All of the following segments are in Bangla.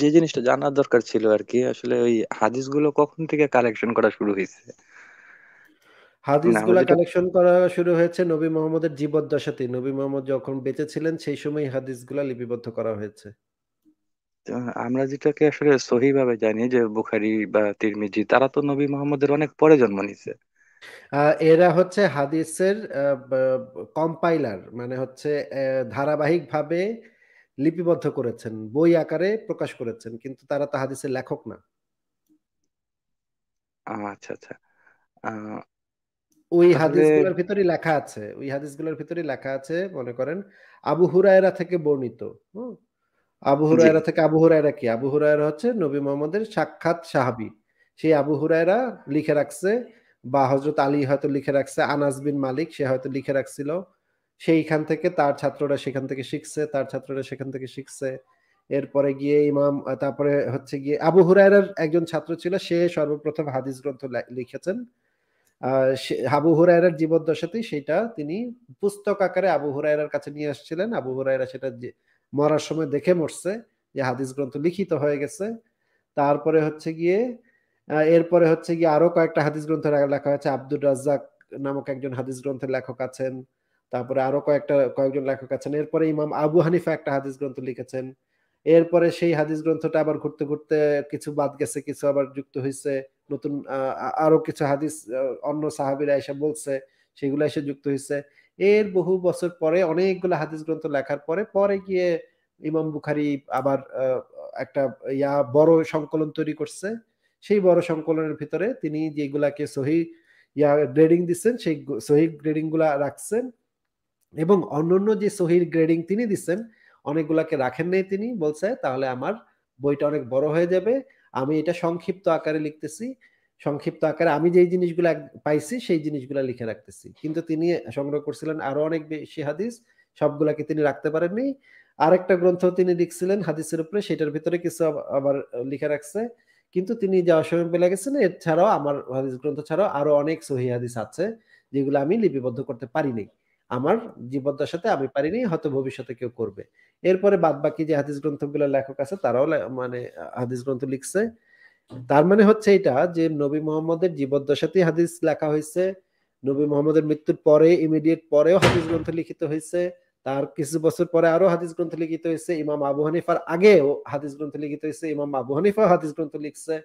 যে জিনিসটা জানার দরকার ছিল আর কি, আসলে ওই হাদিসগুলো কখন থেকে কালেকশন করা শুরু হয়েছে? মানে আমরা হাদিসগুলা যেটা কালেকশন করা শুরু হয়েছে নবী মোহাম্মদের জীবদ্দশাতেই। নবী মোহাম্মদ যখন বেঁচে ছিলেন সেই সময় হাদিসগুলা লিপিবদ্ধ করা হয়েছে। আমরা যেটাকে আসলে সহি ভাবে জানি যে বুখারী বা তিরমিজি, তারা তো নবী মোহাম্মদের অনেক পরে জন্ম নিছে। এরা হচ্ছে হাদিসের কম্পাইলার, মানে হচ্ছে ধারাবাহিকভাবে লিপিবদ্ধ করেছেন, বই আকারে প্রকাশ করেছেন, কিন্তু তারা তো হাদিসের লেখক না। আচ্ছা আচ্ছা। আহ, ওই তাহলে হাদিসগুলোর ভিতরেই লেখা আছে, ওই হাদিসগুলোর ভিতরেই লেখা আছে, মনে করেন আবু হুরায়রা থেকে বর্ণিত। হুম? আবু জি। হুরায়রা থেকে, আবু হুরায়রা কি? আবু হুরায়রা হচ্ছে নবী মোহাম্মদের সাক্ষাৎ সাহাবী। সেই আবু হুরায়রা লিখে রাখছে, বা হযরত আলী হয়তো লিখে রাখছে, আনাস বিন মালিক সে হয়তো লিখে রাখছিল। সেইখান থেকে তার ছাত্ররা সেখান থেকে শিখছে, তার ছাত্ররা সেখান থেকে শিখছে। এরপরে গিয়ে ইমাম তারপরে হচ্ছে গিয়ে আবু হুরায়রার একজন ছাত্র ছিল, সে সর্বপ্রথম হাদিস গ্রন্থ লিখেছেন। আবু হুরায়রার জীবদ্দশাতেই সেটা তিনি পুস্তক আকারে আবু হুরায়রার কাছে নিয়ে আসছিলেন। আবু হুরায়রা সেটা মরার সময় দেখে মরছে যে হাদিস গ্রন্থ লিখিত হয়ে গেছে। তারপরে হচ্ছে গিয়ে এরপরে হচ্ছে গিয়ে আরো কয়েকটা হাদিস গ্রন্থ লেখা হয়েছে। আব্দুর রাজ্জাক নামক একজন হাদিস গ্রন্থের লেখক আছেন। তারপরে আরো কয়েকজন লেখক আছেন। এরপরে ইমাম আবু হানিফা একটা হাদিস গ্রন্থ লিখেছেন। এরপরে সেই হাদিস গ্রন্থটা আবার ঘুরতে ঘুরতে কিছু বাদ গেছে, কিছু আবার যুক্ত হয়েছে। নতুন আরো কিছু হাদিস অন্য সাহাবীরা এসে বলছে, সেগুলো এসে যুক্ত হয়েছে। এর বহু বছর পরে অনেকগুলো হাদিস গ্রন্থ লেখার পরে পরে গিয়ে ইমাম বুখারী আবার একটা বড় সংকলন তৈরি করছে। সেই বড় সংকলনের ভিতরে তিনি যেগুলাকে সহি গ্রেডিং দিচ্ছেন, সেই সহি গ্রেডিং গুলা রাখছেন। এবং অন্যান্য যে সহির গ্রেডিং তিনি দিচ্ছেন, অনেকগুলাকে রাখেন নাই। তিনি বলছে তাহলে আমার বইটা অনেক বড় হয়ে যাবে, আমি এটা সংক্ষিপ্ত আকারে লিখতেছি, সংক্ষিপ্ত আকারে আমি যেই জিনিসগুলো পাইছি সেই জিনিসগুলো লিখে রাখতেছি। কিন্তু তিনি সংগ্রহ করছিলেন আরো অনেক বেশি হাদিস, সবগুলাকে তিনি রাখতে পারেননি। আরেকটা গ্রন্থ তিনি লিখছিলেন হাদিসের উপরে, সেটার ভিতরে কিছু আবার লিখে রাখছে। কিন্তু তিনি যাওয়ার সময় বলে গেছেন এছাড়াও আমার হাদিস গ্রন্থ ছাড়াও আরো অনেক সহি হাদিস আছে যেগুলো আমি লিপিবদ্ধ করতে পারিনি, আমার জীবদ্দশাতে আমি পারিনি, হয়তো ভবিষ্যতে কেউ করবে। এরপরে বাদ বাকি যে হাদিস গ্রন্থগুলো লেখক আছে তারাও মানে হাদিস গ্রন্থ লিখছে। তার মানে হচ্ছে এটা যে নবী মোহাম্মদের জীবদ্দশাতেই হাদিস লেখা হয়েছে, নবী মোহাম্মদের মৃত্যুর পরে ইমিডিয়েট পরেও হাদিস গ্রন্থ লিখিত হয়েছে, তার কিছু বছর পরে আরো হাদিস গ্রন্থ লিখিত হয়েছে, ইমাম আবু হানিফার আগেও হাদিস গ্রন্থ লিখিত হয়েছে, ইমাম আবু হানিফাও হাদিস গ্রন্থ লিখছে।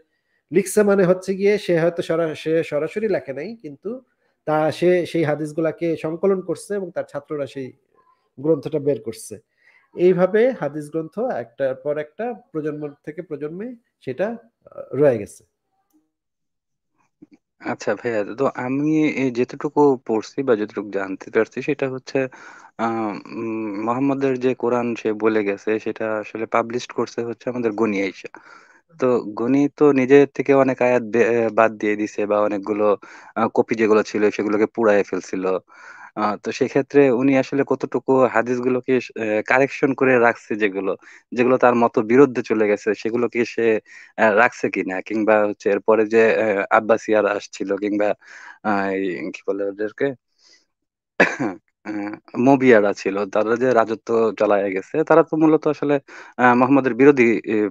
লিখছে মানে হচ্ছে গিয়ে সে হয়তো সে সরাসরি লেখে নাই, কিন্তু সে সেই হাদিসগুলাকে সংকলন করছে এবং তার ছাত্ররা সেই গ্রন্থটা বের করছে। এইভাবে হাদিস গ্রন্থ একটার পর একটা প্রজন্ম থেকে প্রজন্মে সেটা রয়ে গেছে। আচ্ছা ভাইয়া, তো আমি এই যেতটুকু পড়ছি বা যেটুকু জানতে পারছি সেটা হচ্ছে মোহাম্মদের যে কোরআন সে বলে গেছে সেটা আসলে পাবলিশ করছে হচ্ছে আমাদের গনি আইসা। তো গনি তো নিজের থেকে অনেক আয়াত বাদ দিয়ে দিছে, বা অনেকগুলো কপি যেগুলো ছিল সেগুলোকে পুড়ায় ফেলছিল। তো সেক্ষেত্রে উনি আসলে কতটুকু হাদিসগুলোকে কারেকশন করে রাখছে, যেগুলো যেগুলো তার মতো বিরুদ্ধে চলে গেছে সেগুলো কি সে রাখছে কিনা, কিংবা হচ্ছে এরপরে যে আব্বাসিয়ারা আসছিল, কিংবা এই কি বলে ওদেরকে, আহ, মবিয়ারা ছিল, তারা যে রাজত্ব চালায় গেছে, তারা তো মূলত আসলে মোহাম্মদের বিরোধী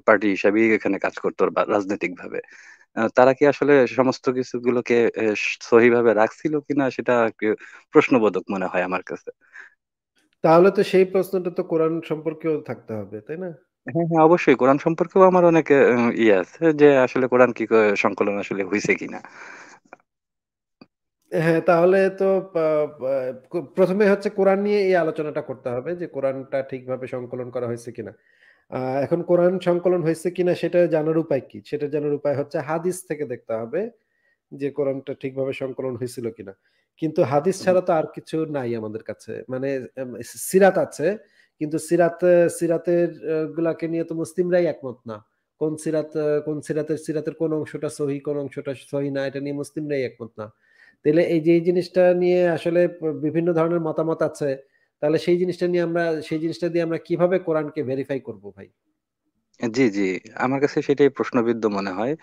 পার্টি হিসাবেই এখানে কাজ করতো রাজনৈতিক ভাবে। তারা কি আসলে সমস্ত কিছুগুলোকে সহিভাবে রাখছিল কিনা সেটা একটু প্রশ্নবোধক মনে হয় আমার কাছে। তাহলে তো সেই প্রশ্নটা তো কোরআন সম্পর্কেও থাকতে হবে, তাই না? হ্যাঁ হ্যাঁ, অবশ্যই কোরআন সম্পর্কেও আমার অনেক ইয়ে আছে, যে আসলে কোরআন কি সংকলন আসলে হয়েছে কিনা। হ্যাঁ, তাহলে তো প্রথমে হচ্ছে কোরআন নিয়ে এই আলোচনাটা করতে হবে যে কোরআনটা ঠিকভাবে সংকলন করা হয়েছে কিনা। এখন কোরআন সংকলন হয়েছে কিনা সেটা জানার উপায় কি? সেটা জানার উপায় হচ্ছে হাদিস থেকে দেখতে হবে যে কোরআনটা ঠিকভাবে সংকলন হয়েছিল কিনা। কিন্তু হাদিস হুম। ছাড়া তো আর কিছু নাই আমাদের কাছে। মানে সিরাত আছে, কিন্তু সিরাতের গুলাকে নিয়ে তো মুসলিমরাই একমত না। কোন সিরাতের কোন অংশটা সহি, কোন অংশটা সহি না, এটা নিয়ে মুসলিমরাই একমত না। তাইলে এই যে এই জিনিসটা নিয়ে আসলে বিভিন্ন ধরনের মতামত আছে। তাহলে সেই জিনিসটা দিয়ে আমরা কিভাবে কোরআনকে ভেরিফাই করব ভাই? জি জি, আমার কাছে সেটাই প্রশ্নবিদ্ধ মনে হয়।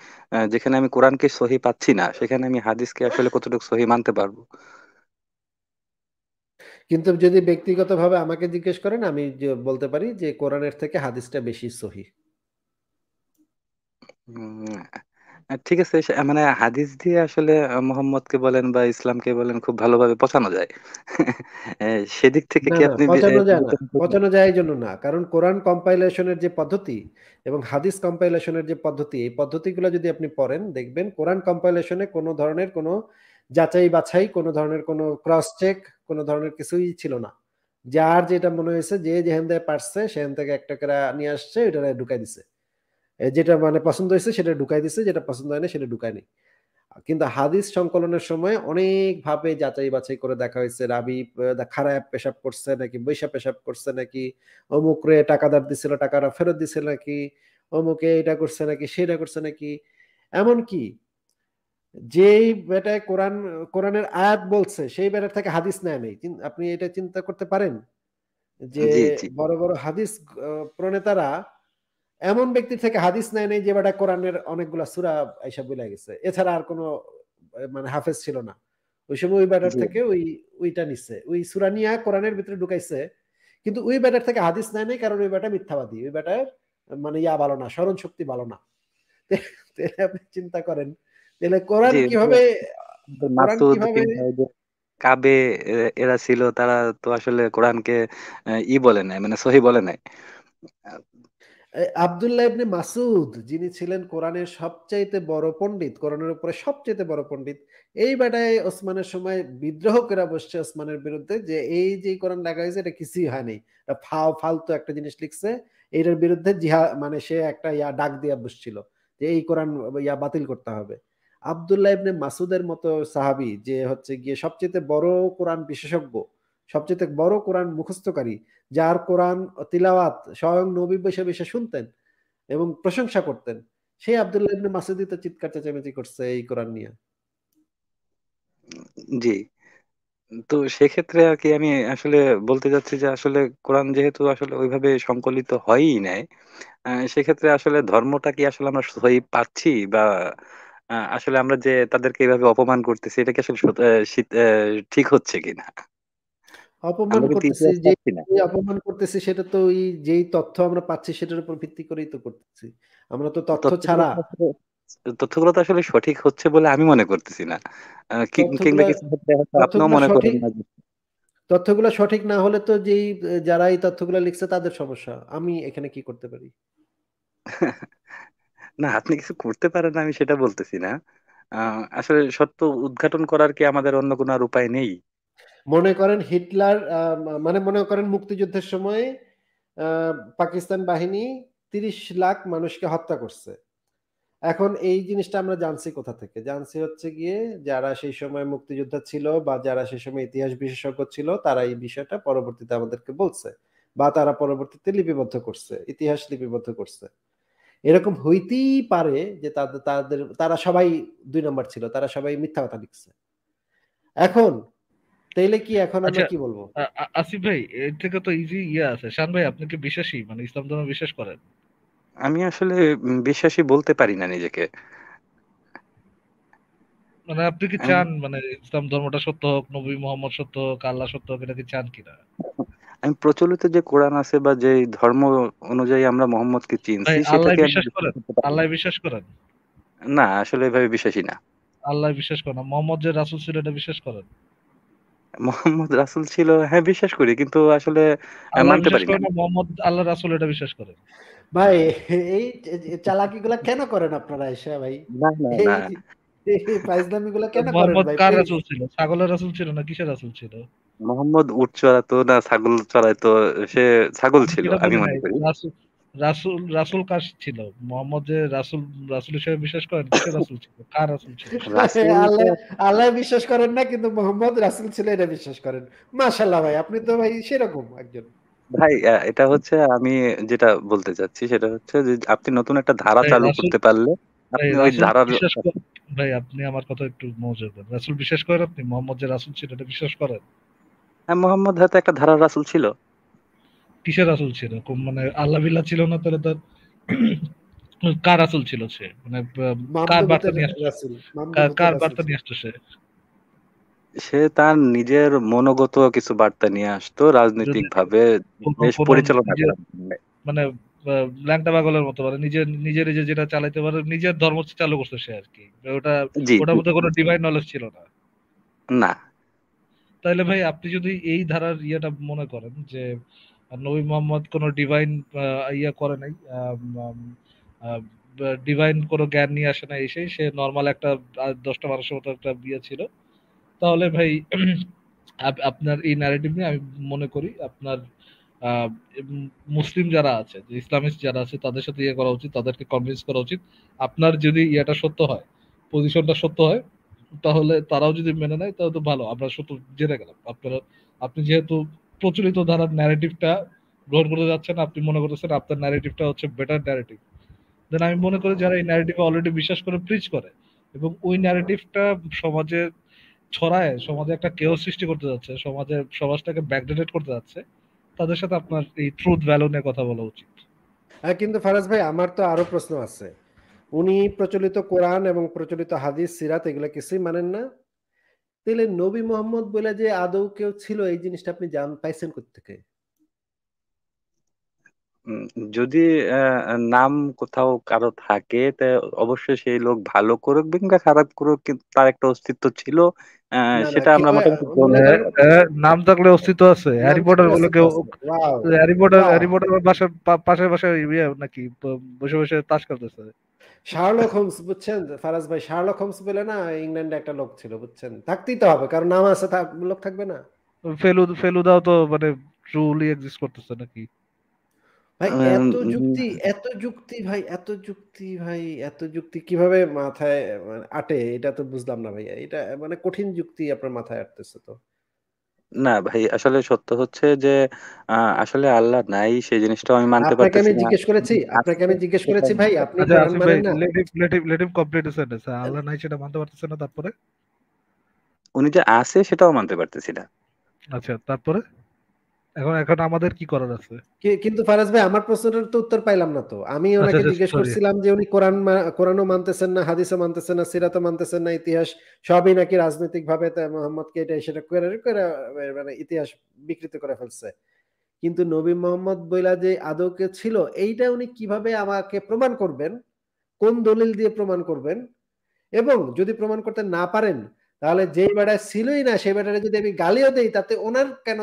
যেখানে আমি কোরআনকে সহি পাচ্ছি না, সেখানে আমি হাদিসকে আসলে কতটুকু সহি মানতে পারবো? কিন্তু যদি ব্যক্তিগতভাবে আমাকে জিজ্ঞেস করেন, আমি বলতে পারি যে কোরআনের থেকে হাদিসটা বেশি সহি। উম ঠিক আছে। মানে হাদিস দিয়ে আসলে মোহাম্মদকে বলেন বা ইসলামকে বলেন খুব ভালোভাবে পচানো যায়। অ্যা সেদিক থেকে না, কি না আপনি পচানো যায় না। বিবেচনা করবেন? পচানো যায় এইজন্য না। কারণ কোরআন কম্পাইলেশন এর যে পদ্ধতি এবং হাদিস কম্পাইলেশন এর যে পদ্ধতি, এই পদ্ধতিগুলা যদি আপনি পড়েন দেখবেন কোরআন কম্পাইলেশন এ কোন ধরনের কোন যাচাই-বাছাই, কোন ধরনের কোন ক্রস চেক, কোন ধরনের কিছুই ছিল না। যার যেটা মনে হইছে যে যেখান থেকে পারছে সেখান থেকে একটা করে নিয়ে আসছে, ওইটারে ঢুকাই দিছে। যেটা মানে পছন্দ হইছে সেটা ঢুকাই দিছে, যেটা পছন্দ হয় নাই সেটা ঢুকায় নাই। কিন্তু হাদিস সংকলনের সময় অনেকভাবে যাচাই-বাছাই করে দেখা হইছে রাবি খাড়ায় পেশাব করছে নাকি বইসা পেশাব করছে নাকি, অমুকরে টাকা ধার দিছিল, টাকাটা ফেরত দিছে নাকি, অমুকে এটা করছে নাকি, সেটা করছে নাকি। এমনকি যেই বেটায় কোরআনের আয়াত বলছে সেই বেটার থেকে হাদিস নেয় নাই। আপনি এটা চিন্তা করতে পারেন? যে জি, জি, বড়, বড় হাদিস প্রণেতারা এমন ব্যক্তির থেকে হাদিস নেয় নাই যে বেটা কোরআনের অনেকগুলা সূরা আইসা বইলা গেছে। এছাড়া আর কোন মানে হাফেজ ছিল না। ওই সময় ওই বেটার জি। থেকে ওইটা নিছে। ওই সূরা নিয়া কোরআনের ভিতরে ঢুকাইছে। কিন্তু ওই বেটার থেকে হাদিস নেয় নাই কারণ ওই বেটা মিথ্যাবাদী। ওই বেটার মানে ভালো না, স্মরণ শক্তি ভালো না। তাইলে আপনি চিন্তা করেন, তাইলে জি, কোরআন মাসুদ কিভাবে কিংবা ওই যে কাবে এরা ছিল তারা তো আসলে কোরআনকে বলে নাই মানে সহি বলে নাই। আ আব্দুল্লাহ ইবনে মাসুদ যিনি ছিলেন কোরআনের সবচাইতে বড় পণ্ডিত, কোরআনের উপরে সবচাইতে বড় পণ্ডিত। এই বেটায় ওসমানের সময় বিদ্রোহ করে বসছে ওসমানের বিরুদ্ধে যে এই যে কোরআন লেখা হয়েছে এটা কিছুই হয় নাই। এটা ফালতু একটা জিনিস লিখছে। এটার বিরুদ্ধে মানে সে একটা ডাক দিয়া বসছিল। যে এই কোরআন বাতিল করতে হবে। আব্দুল্লাহ ইবনে মাসুদের মতো সাহাবী যে হচ্ছে গিয়ে সবচাইতে বড় কোরআন বিশেষজ্ঞ, সবচাইতে বড় কোরআন মুখস্থকারী, যার কোরআন তিলাওয়াত স্বয়ং নবী বইসা, বইসা শুনতেন এবং প্রশংসা করতেন। সেই আব্দুল্লাহ ইবনে মাসউদই তো চিৎকার চেঁচামেচি করছে এই কোরআন নিয়া। জি। তো সেক্ষেত্রে আরকি আমি আসলে বলতে চাচ্ছি যে আসলে কোরআন যেহেতু আসলে ওইভাবে সংকলিত হয়ই নাই, সেক্ষেত্রে আসলে ধর্মটা কি আসলে আমরা সহি পাচ্ছি? বা আসলে আমরা যে তাদেরকে এভাবে অপমান করতেছি এটা কি আসলে সত অ্যা সিত অ্যা ঠিক হচ্ছে কিনা? অপমান আমরা কিন্তু করতেছি ইতিহাস যে পাচ্ছি না। অপমান করতেছি সেটা তো যেই তথ্য আমরা পাচ্ছি সেটার উপর ভিত্তি করেই তো করতেছি। আমরা তো তথ্য তথ্যগুলো ছাড়া তো আসলে তথ্যগুলো তো আসলে সঠিক হচ্ছে বলে আমি মনে করতেছি না। কিংবা তথ্যগুলা কিছু ক্ষেত্রে হয়তো আপনিও তথ্যগুলা মনে করেন সঠিক না যে তথ্যগুলা সঠিক না হলে তো যারা এই তথ্যগুলা লিখছে তাদের সমস্যা। আমি এখানে কি করতে পারি? না আপনি কিছু করতে পারেন না আমি সেটা বলতেছি না। আ আসলে সত্য উদ্ঘাটন করার কি আমাদের অন্য কোনো আর উপায় নেই? মনে করেন হিটলার মানে মনে করেন মুক্তিযুদ্ধের সময় আ পাকিস্তান বাহিনী ৩০ লাখ মানুষকে হত্যা করছে। এখন এই জিনিসটা আমরা জানছি কোথা থেকে? জানছি হচ্ছে গিয়ে যারা সেই সময় মুক্তিযোদ্ধা ছিল বা যারা সেই সময় ইতিহাস বিশেষজ্ঞ ছিল তারা এই বিষয়টা পরবর্তীতে আমাদেরকে বলছে। বা তারা পরবর্তীতে লিপিবদ্ধ করছে, ইতিহাস লিপিবদ্ধ করছে। এরকম হইতেই পারে যে তারা সবাই ২ নাম্বার ছিল। তারা সবাই মিথ্যা কথা লিখছে। এখন এখন আমরা আচ্ছা, কি বলব? আসিফ ভাই, এর থেকে তো ইজি আছে। শান ভাই, আপনি কি বিশ্বাসী? মানে ইসলাম ধর্ম বিশ্বাস করেন? আমি আসলে বিশ্বাসী বলতে পারি না নিজেকে। মানে আপনি কি আমি চান মানে ইসলাম ধর্মটা সত্য হোক, নবী মোহাম্মদ সত্য হোক, আল্লাহ সত্য হোক, এটা কি চান কিনা? আমি প্রচলিত যে কোরআন আছে বা যে ধর্ম অনুযায়ী আমরা মোহাম্মদকে ভাই, চিনছি আল্লাহ সেটাকে আমি বিশ্বাস বিশ্বাস করেন? করতে পারি না। আল্লাহ বিশ্বাস করেন? না আসলে এভাবে বিশ্বাসী না। আল্লাহ বিশ্বাস করেন না। মোহাম্মদ যে রাসূল ছিল এটা বিশ্বাস করেন? মোহাম্মদ রাসূল ছিল হ্যাঁ, বিশ্বাস করি। কিন্তু আসলে আল্লাহ মানতে বিশ্বাস পারি না। করেন না মোহাম্মদ আল্লাহর রাসূল এটা বিশ্বাস করেন? ভাই এই চালাকিগুলা কেন করেন আপনারা ভাই? না, না, এই না। এই ফাইজলামিগুলা কেন করেন মোহাম্মদ ভাই কার প্লিজ? রাসূল ছিল? ছাগলের রাসূল ছিল না কিসের রাসূল ছিল? মোহাম্মদ উট চড়াতো না ছাগল চড়াইতো, সে ছাগল আমি ছিল সেটা আমি বলি মনে নাই। করি। রাসূল রাসূল রাসূল কার ছিল? মোহাম্মদ যে রাসূল হিসেবে বিশ্বাস করেন, কিসের রাসূল ছিল? কার রাসূল ছিল? রাসূল তো আল্লাহ আল্লাহ বিশ্বাস করেন না কিন্তু মোহাম্মদ রাসূল ছিল এটা বিশ্বাস করেন। মাশাআল্লাহ ভাই আপনি তো ভাই সেরকম একজন। ভাই এটা হচ্ছে আমি যেটা বলতে চাচ্ছি সেটা হচ্ছে যে আপনি নতুন একটা ধারা ভাই চালু রাসূল করতে পারলে ভাই আপনি ওই রাসূল ধারার বিশ্বাস ভাই আপনি আমার কথা একটু মনোযোগ দেন। রাসূল বিশ্বাস করেন আপনি? মোহাম্মদ যে রাসূল ছিল এটা বিশ্বাস করেন? হ্যাঁ, মোহাম্মদ হয়তো একটা ধারার রাসূল ছিল। কিসের রাসূল ছিল? মানে আল্লাহ বিল্লাহ ছিল না তাহলে তার কার রাসূল ছিল সে? মানে কার বার্তা মামদূদের নিয়ে আসতো? রাসূল, মামদূদের কার রাসূল বার্তা ছিল। নিয়ে আসতো সে? সে তার নিজের মনোগত কিছু বার্তা নিয়ে আসতো যদি রাজনৈতিকভাবে কোন দেশ কোন পরিচালনা নিজের করার জন্যে। মানে ল্যাংটা পাগলের মতো, মানে নিজে নিজে নিজে যেটা চালাইতে পারে, নিজের ধর্ম চালু করছে সে আর কি। ওটা জি, ওটার জি। মধ্যে কোনো ডিভাইন নলেজ ছিল না। না। তাইলে ভাই আপনি যদি এই ধারার ইয়েটা মনে করেন যে নবী মোহাম্মদ কোনো ডিভাইন ইয়া করে নাই, ডিভাইন কোনো জ্ঞান নিয়ে আসে না, এসে সে নর্মাল একটা 10টা মানুষের মতো একটা বিয়ে ছিল, তাহলে ভাই আপনার এই ন্যারেটিভ নিয়ে আমি মনে করি আপনার আহ, মুসলিম যারা আছে, যে ইসলামিস্ট যারা আছে, তাদের সাথে ইয়ে করা উচিত, তাদেরকে কনভিন্স করা উচিত। আপনার যদি ইয়েটা সত্য হয়, পজিশনটা সত্য হয়, তাহলে তারাও যদি মেনে নেয় তাহলে তো ভালো, আমরা সত্য জেনে গেলাম। আপনারা, আপনি যেহেতু প্রচলিত ধারার ন্যারেটিভটা গ্রহণ করতে যাচ্ছেন, আপনি মনে করতেছেন আপনার ন্যারেটিভটা হচ্ছে বেটার ন্যারেটিভ, দেন আমি মনে করি যারা এই ন্যারেটিভে অলরেডি বিশ্বাস করে, প্রিচ করে, এবং ওই ন্যারেটিভটা সমাজে ছড়ায়, সমাজে একটা কেও সৃষ্টি করতে যাচ্ছে, সমাজটাকে ব্যাকডেটেড করতে যাচ্ছে, তাদের সাথে আপনার এই ট্রুথ ভ্যালু নিয়ে কথা বলা উচিত। কিন্তু ফারাজ ভাই, আমার তো আরো প্রশ্ন আছে। উনি প্রচলিত কোরআন এবং প্রচলিত হাদিস সিরাত এগুলো কিছুই মানেন না, তাহলে নবী মোহাম্মদ বলে যে আদৌ কেউ ছিল, এই জিনিসটা আপনি পাইছেন কোত্থেকে? উম, যদি নাম কোথাও কারো থাকে, তা অবশ্যই সেই লোক ভালো করুক কিংবা খারাপ করুক, কিন্তু তার একটা অস্তিত্ব ছিল। না না, সেটা আমরা মোটামুটি মনে ধরে করেন নাম থাকলে অস্তিত্ব আছে। নাম হ্যারি পটার থাকলে বলে অস্তিত্ব কেউ, আছে। Wow, Harry Potter, wow. পাশে পাশে ইয়ে নাকি বসে বসে তাস করতেছে। শার্লক হোমস, বুঝছেন ফারাজ ভাই, শার্লক হোমস বলে না ইংল্যান্ডে একটা লোক ছিল, বুঝছেন? থাকতেই তো হবে, কারণ নাম আছে, লোক থাকবে না? ফেলুদাও তো মানে ট্রুলি এক্সিস্ট করতেছে নাকি? ভাই উম, এত যুক্তি, এত যুক্তি ভাই, এত যুক্তি ভাই, এত যুক্তি কিভাবে মাথায় মানে আটে, এটা তো বুঝলাম না ভাইয়া। এটা মানে কঠিন যুক্তি আপনার মাথায় আটতেছে তো। না ভাই, আসলে সত্য হচ্ছে যে আসলে আল্লাহ নাই সেই জিনিসটাও আমি মানতে আপনাকে পারতেছি আমি না। জিজ্ঞেস করেছি, আপনাকে আছে আমি জিজ্ঞেস সেটাও করেছি ভাই, মানতে আপনি আচ্ছা কোরআন আসিফ ভাই, মানেন না? লেটিভ কমপ্লিট সেন্টেন্স, আল্লাহ নাই সেটা মানতে পারতেছে না, তারপরে? উনি যে আছে সেটাও মানতে পারতেছি না। আচ্ছা, তারপরে এখন এখন আমাদের কি করার আছে? কিন্তু ফারাজ ভাই, আমার প্রশ্নটার তো উত্তর পাইলাম না তো। আমি আচ্ছা ওনাকে আচ্ছা, জিজ্ঞেস সরি। করছিলাম যে উনি কোরআনও মানতেছেন না, হাদিসও মানতেছেন না, সিরাতও মানতেছেন না, ইতিহাস সবই নাকি রাজনৈতিক ভাবে মোহাম্মদকে এটা সেটা করে করে মানে ইতিহাস বিকৃত করে ফেলছে। কিন্তু নবী মোহাম্মদ বইলা যে আদৌ কেউ ছিল, এইটা উনি কিভাবে আমাকে প্রমাণ করবেন? কোন দলিল দিয়ে প্রমাণ করবেন? এবং যদি প্রমাণ করতে না পারেন, তাহলে যে বেটা ছিলই না সেই বেটারে যদি আমি গালিও দেই, তাতে ওনার কেন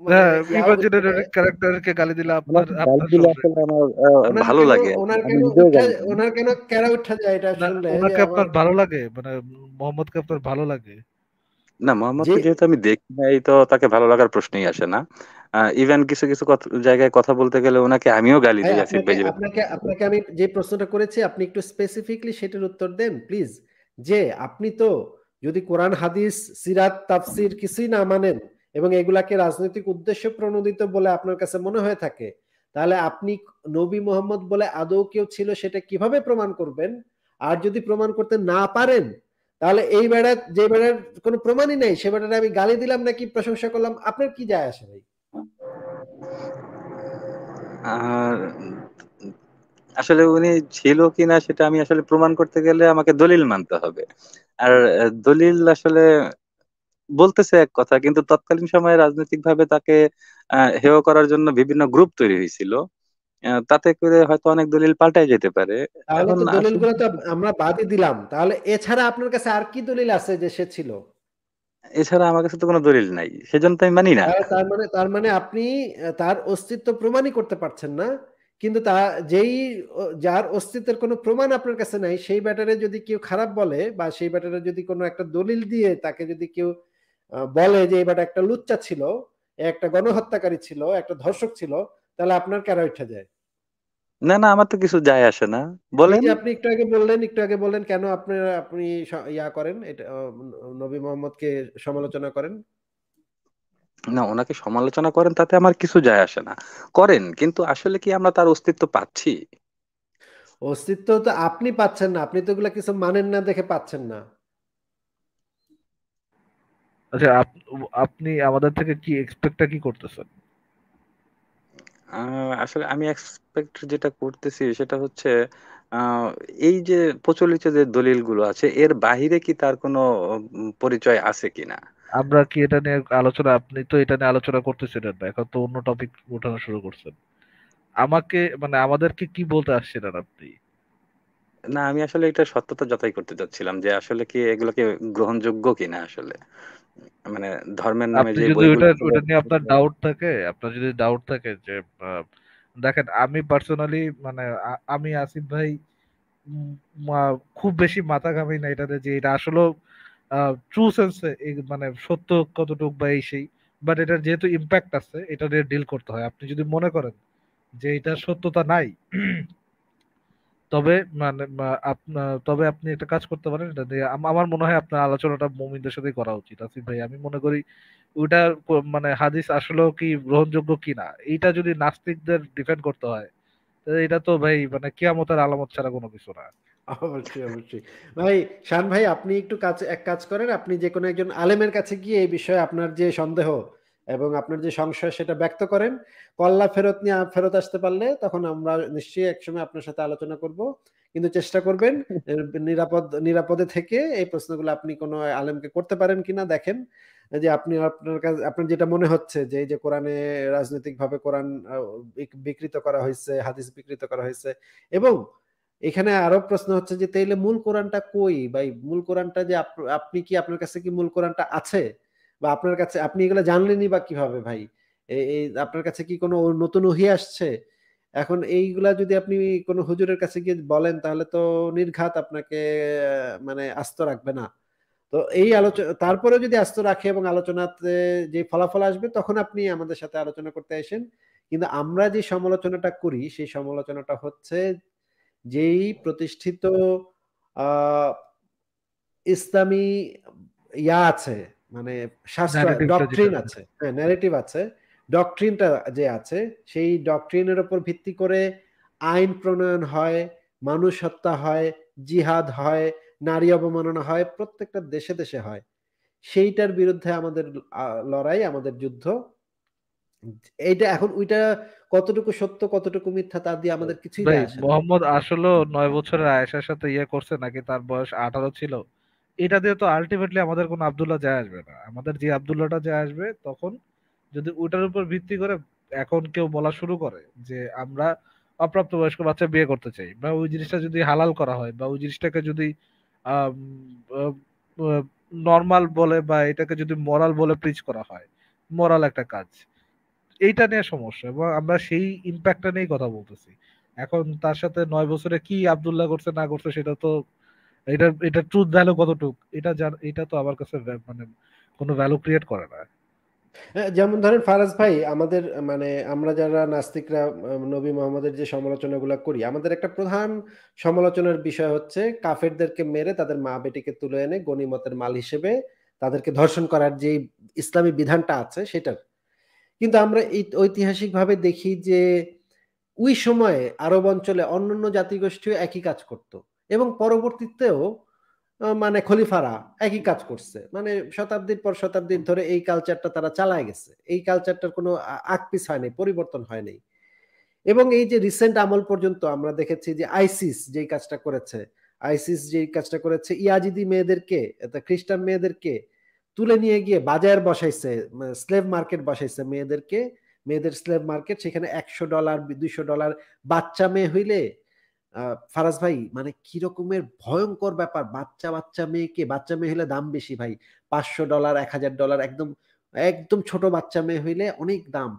মানে হ্যাঁ, ইয়াও হচ্ছে না? ইমাজিনারি ক্যারেক্টারকে গালি দিলে আপনার ওনাকে গালি আপনার দিলে সমস্যা আসলে কি? আমার ওনার ভালো কেন লাগে আর কি। ওনার আমি কেন নিজেও উঠা গালি দিই। ওনার কেন কেরা উঠা যায় এটা না, শুনলে যে ওনাকে আমার আপনার ভালো লাগে, মানে মোহাম্মদকে আপনার ভালো লাগে? না, যে মোহাম্মদকে যেহেতু আমি দেখি নাই, তো তাকে ভালো লাগার প্রশ্নই আসে না। ইভেন কিছু কিছু জায়গায় কথা বলতে গেলে ওনাকে আমিও গালি ভাই, দিই, আসিফ আপনাকে ভাই যেভাবে আপনাকে বলতেছে। আপনাকে আমি যে প্রশ্নটা করেছি, আপনি একটু স্পেসিফিকলি সেটার উত্তর দেন প্লিজ। যে আপনি তো যদি কোরআন হাদিস সিরাত তাফসির কিছুই না মানেন এবং এগুলাকে রাজনৈতিক উদ্দেশ্য প্রণোদিত বলে আপনার কাছে মনে হয়ে থাকে, তাহলে আপনি নবী মোহাম্মদ বলে আদৌ কেউ ছিল সেটা কিভাবে প্রমাণ করবেন? আর যদি প্রমাণ করতে না পারেন, তাহলে এই বেড়া, যে বেড়ার কোনো প্রমাণই নেই, সে বেড়ার আমি গালি দিলাম নাকি প্রশংসা করলাম, আপনার কি যায় আসে ভাই? আর আসলে উনি ছিল কিনা সেটা আমি আসলে প্রমাণ করতে গেলে আমাকে দলিল মানতে হবে। আর দলিল আসলে বলতেছে এক কথা, কিন্তু তৎকালীন সময়ে রাজনৈতিক ভাবে তাকে হেয় করার জন্য বিভিন্ন গ্রুপ তৈরি হয়েছিল। তাতে করে হয়তো অনেক দলিল পাল্টাই যেতে পারে। তাহলে এখন তো আসলে দলিলগুলো তো আমরা বাদই দিলাম, তাহলে এছাড়া আপনার কাছে আর কি দলিল আছে যে সে ছিল? এছাড়া আমার কাছে তো কোনো দলিল নাই, সেজন্য তো আমি মানি না। তার মানে আপনি তার অস্তিত্ব প্রমাণই করতে পারছেন না। কিন্তু তা যেই যার অস্তিত্বের কোনো প্রমাণ আপনার কাছে নাই, সেই ব্যাটারে যদি কেউ খারাপ বলে বা সেই ব্যাটারে যদি কোনো একটা দলিল দিয়ে তাকে যদি কেউ বলে যে এই ব্যাটা একটা লুচ্চা ছিল, এ একটা গণহত্যাকারী ছিল, একটা ধর্ষক ছিল, তাহলে আপনার ক্যারা উঠা যায়? না না, আমার তো কিছু যায় আসে না। এই বলেন। যে আপনি একটু আগে বললেন কেন আপনি ইয়া করেন এটা, নবী মোহাম্মদকে সমালোচনা করেন। না, ওনাকে সমালোচনা করেন তাতে আমার কিছু যায় আসে না। করেন, কিন্তু আসলে কি আমরা তার অস্তিত্ব পাচ্ছি? অস্তিত্ব তো আপনি পাচ্ছেন না, আপনি তো এগুলা কিছু মানেন না দেখে পাচ্ছেন না। আচ্ছা, আপনি আমাদের থেকে কি এক্সপেক্টটা কি করতেছেন? আসলে আমি এক্সপেক্ট যেটা করতেছি সেটা হচ্ছে আহ, এই যে প্রচলিত যে দলিলগুলো আছে এর বাহিরে কি তার কোনো পরিচয় আছে কিনা। আমরা কি এটা নিয়ে আলোচনা, আপনি তো এটা নিয়ে আলোচনা করতেছিলেন না, এখন তো অন্য টপিক উঠানো শুরু করছেন। আমাকে মানে আমাদেরকে কি বলতে আসছিলেন আপনি? না, আমি আসলে এটা সত্যতা যাচাই করতে চাচ্ছিলাম যে আসলে কি এগুলোকে গ্রহণযোগ্য কিনা আসলে, মানে ধর্মের নামে আপনি যে যদি বইগুলো ওটা ছিল। ওটা নিয়ে আপনার ডাউট থাকে, আপনার যদি ডাউট থাকে যে আহ, দেখেন আমি পার্সোনালি মানে আমি আসিফ ভাই খুব বেশি মাথা ঘামাই না এটাতে যে এটা আসলে ট্রু সেন্সে মানে সত্য কতটুকু বা এই সেই, বাট এটার যেহেতু ইম্প্যাক্ট আছে এটা দিয়ে ডিল করতে হয়। আপনি যদি মনে করেন যে এটার সত্যতা নাই, তবে মানে তবে আপনি একটা কাজ করতে পারেন, এটা দিয়ে আমার মনে হয় আপনার আলোচনাটা মুমিনদের সাথে করা উচিত আসিফ ভাই। আমি মনে করি ওইটা মানে হাদিস আসলেও কি গ্রহণযোগ্য কিনা এইটা যদি নাস্তিকদের ডিফেন্ড করতে হয়, তো এটা তো ভাই মানে কিয়ামতের আলামত ছাড়া কোনো কিছু না। অবশ্যই, অবশ্যই। ভাই, শান ভাই, আপনি একটু এক কাজ করেন, আপনি যেকোনো একজন আলেমের কাছে গিয়ে এই বিষয়ে আপনার যে সন্দেহ এবং আপনার যে সংশয় সেটা ব্যক্ত করেন। কল্লা ফেরত নিয়ে ফেরত আসতে পারলে তখন আমরা নিশ্চয়ই একসময় আপনার সাথে আলোচনা করব। কিন্তু চেষ্টা করবেন এ নিরাপদে থেকে এই প্রশ্নগুলো আপনি কোনো আলেমকে করতে পারেন কিনা দেখেন। যে আপনি আপনার কাছে আপনার যেটা মনে হচ্ছে যে এই যে কোরআনে রাজনৈতিকভাবে কোরআন বিকৃত করা হয়েছে, হাদিস বিকৃত করা হয়েছে, এবং এখানে আরো প্রশ্ন হচ্ছে যে তাইলে মূল কোরআনটা কই ভাই? মূল কোরআনটা যে আপনি কি আপনার কাছে কি মূল কোরআনটা আছে? বা আপনার কাছে আপনি এগুলো জানলেনই বা কিভাবে ভাই? এই আপনার কাছে কি কোনো নতুন ওহী আসছে? এখন এইগুলা যদি আপনি কোনো হুজুরের কাছে গিয়ে বলেন তাহলে তো নির্ঘাত আপনাকে মানে আস্ত রাখবে না। তো এই আলোচনা তারপরেও যদি আস্ত রাখে এবং আলোচনাতে যে ফলাফল আসবে তখন আপনি আমাদের সাথে আলোচনা করতে আসেন। কিন্তু আমরা যে সমালোচনাটা করি সেই সমালোচনাটা হচ্ছে যেই প্রতিষ্ঠিত আহ, ইসলামী আছে, মানে শাস্ত্র ন্যারেটিভটা যেটা ডক্ট্রিন আছে। আছে, হ্যাঁ ন্যারেটিভ আছে, ডক্ট্রিনটা যে আছে সেই ডক্ট্রিনের উপর ভিত্তি করে আইন প্রণয়ন হয়, মানুষ হত্যা হয়, জিহাদ হয়, নারী অবমাননা হয়, প্রত্যেকটা দেশে দেশে হয়। সেইটার বিরুদ্ধে আমাদের লড়াই, আমাদের যুদ্ধ। এইটা এখন ওইটা কতটুকু সত্য কতটুকু মিথ্যা তা দিয়ে আমাদের কিছুই ভাই যায় আসে না। মোহাম্মদ আসলে 9 বছরের আয়েশার সাথে ইয়ে করছে নাকি তার বয়স 18 ছিল, এটা দিয়ে তো আলটিমেটলি আমাদের কোনো আব্দুল্লাহ যায় আসবে না। আমাদের যে আব্দুল্লাহটা যায় আসবে তখন যদি ওটার উপর ভিত্তি করে এখন কেউ বলা শুরু করে যে আমরা অপ্রাপ্তবয়স্ক বাচ্চা বিয়ে করতে চাই, বা ওই জিনিসটা যদি হালাল করা হয়, বা ওই জিনিসটাকে যদি নর্মাল বলে, বা এটাকে যদি মরাল বলে প্রিচ করা হয়, মরাল একটা কাজ, এইটা নিয়ে সমস্যা। এবং আমরা সেই ইম্প্যাক্টটা নিয়েই কথা বলতেছি। এখন তার সাথে 9 বছরে কি আব্দুল্লাহ করছে না করছে সেটা তো, এটা ট্রুথ ভ্যালু কতটুক এটা এটা তো আমার কাছে মানে কোনো ভ্যালু ক্রিয়েট করে না। হ্যাঁ, যেমন ধরেন ফারাজ ভাই, আমাদের মানে আমরা যারা নাস্তিকরা নবী মোহাম্মদের যে সমালোচনাগুলো করি, আমাদের একটা প্রধান সমালোচনার বিষয় হচ্ছে কাফেরদেরকে মেরে তাদের মা বেটিকে তুলে এনে গনিমতের মাল হিসেবে তাদেরকে ধর্ষণ করার যে ইসলামী বিধানটা আছে সেটার। কিন্তু আমরা এই ঐতিহাসিকভাবে দেখি যে ওই সময়ে আরব অঞ্চলে অন্যান্য জাতিগোষ্ঠীও একই কাজ করত, এবং পরবর্তীতেও মানে খলিফারা একই কাজ করছে, মানে শতাব্দীর পর শতাব্দী ধরে এই কালচারটা তারা চালায় গেছে। এই কালচারটার কোনো আকপিস হয়নি, পরিবর্তন হয়নি। এবং এই যে রিসেন্ট আমল পর্যন্ত আমরা দেখেছি যে আইসিস যেই কাজটা করেছে, আইসিস যেই কাজটা করেছে, ইয়াজিদি মেয়েদেরকে, খ্রিস্টান মেয়েদেরকে তুলে নিয়ে গিয়ে বাজার বসাইছে, স্লেভ মার্কেট বসাইছে মেয়েদেরকে, মেয়েদের স্লেভ মার্কেট, সেখানে $100 $200 বাচ্চা মেয়ে হইলে ফারাজ ভাই মানে কি রকমের ভয়ঙ্কর ব্যাপার। বাচ্চা বাচ্চা মেয়েকে, বাচ্চা মেয়ে হলে দাম বেশি ভাই, $500 $1000, একদম একদম ছোট বাচ্চা মেয়ে হইলে অনেক দাম।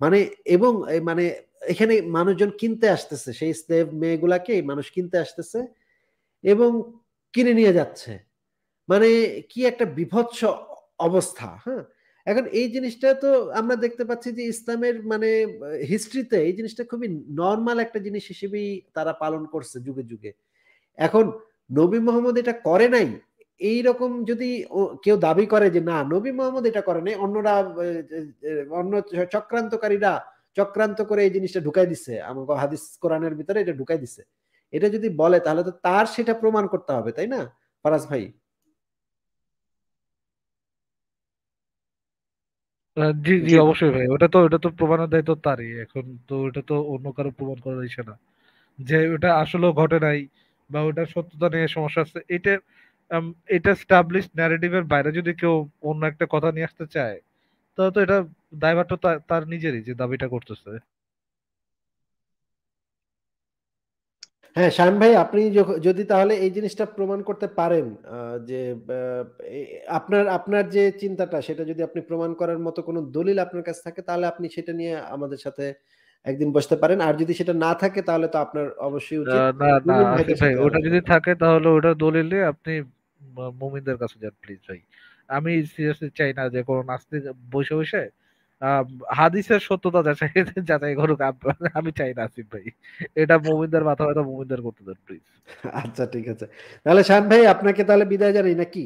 মানে এবং মানে এখানে মানুষজন কিনতে আসতেছে, সেই স্লেভ মেয়েগুলাকে মানুষ কিনতে আসতেছে এবং কিনে নিয়ে যাচ্ছে। মানে কি একটা বীভৎস অবস্থা, হ্যাঁ। এখন এই জিনিসটা তো আমরা দেখতে পাচ্ছি যে ইসলামের মানে হিস্ট্রিতে এই জিনিসটা খুবই নর্মাল একটা জিনিস হিসেবেই তারা পালন করছে যুগে যুগে। এখন নবী মোহাম্মদ এটা করে নাই, এই রকম যদি কেউ দাবি করে যে না নবী মোহাম্মদ এটা করে নাই, অন্যরা অন্য চক্রান্তকারীরা চক্রান্ত করে এই জিনিসটা ঢুকাই দিচ্ছে আমাকে হাদিস কোরআনের ভিতরে, এটা ঢুকাই দিচ্ছে, এটা যদি বলে তাহলে তো তার সেটা প্রমাণ করতে হবে, তাই না ফারাজ ভাই? জি জি জি ভাই। অবশ্যই ভাই, ওটা তো প্রমাণের দায়িত্ব তারই। এখন তো ওটা তো অন্য কারো প্রমাণ করা যাচ্ছে না যে ওটা আসলেও ঘটে নাই, বা ওটার সত্যতা নিয়ে সমস্যা আছে। আম, এটা স্টাবলিশ ন্যারেটিভের বাইরে যদি কেউ অন্য একটা কথা নিয়ে আসতে চায়, তাহলে তো এটা দায়ভার তো তার নিজেরই যে দাবিটা করতেছে। হ্যাঁ, শান ভাই আপনি যদি তাহলে এই জিনিসটা প্রমাণ করতে পারেন যে আ এ আপনার আপনার যে চিন্তাটা সেটা যদি আপনি প্রমাণ করার মতো কোনো দলিল আপনার কাছে থাকে তাহলে আপনি সেটা নিয়ে আমাদের সাথে একদিন বসতে পারেন। আর যদি সেটা না থাকে তাহলে তো আপনার অবশ্যই উচিত না না মুমিন আসিফ ভাইদের ভাই, সাথে ওটা আলোচনা যদি করা। থাকে তাহলে ওটা দলিল নিয়ে আপনি মুমিনদের কাছে যান প্লিজ ভাই। আমি সিরিয়াসলি চাই না যে কোনো নাস্তিক বসে বসে আহ, হাদিসের সত্যতা যাচাই যাচাই করুক। আমি চাই না আসিফ ভাই, এটা মুমিনদের মাথা ব্যথা মুমিনদের করতে দেন প্লিজ। আচ্ছা ঠিক আছে। তাহলে শান ভাই আপনাকে তাহলে বিদায় জানাই নাকি?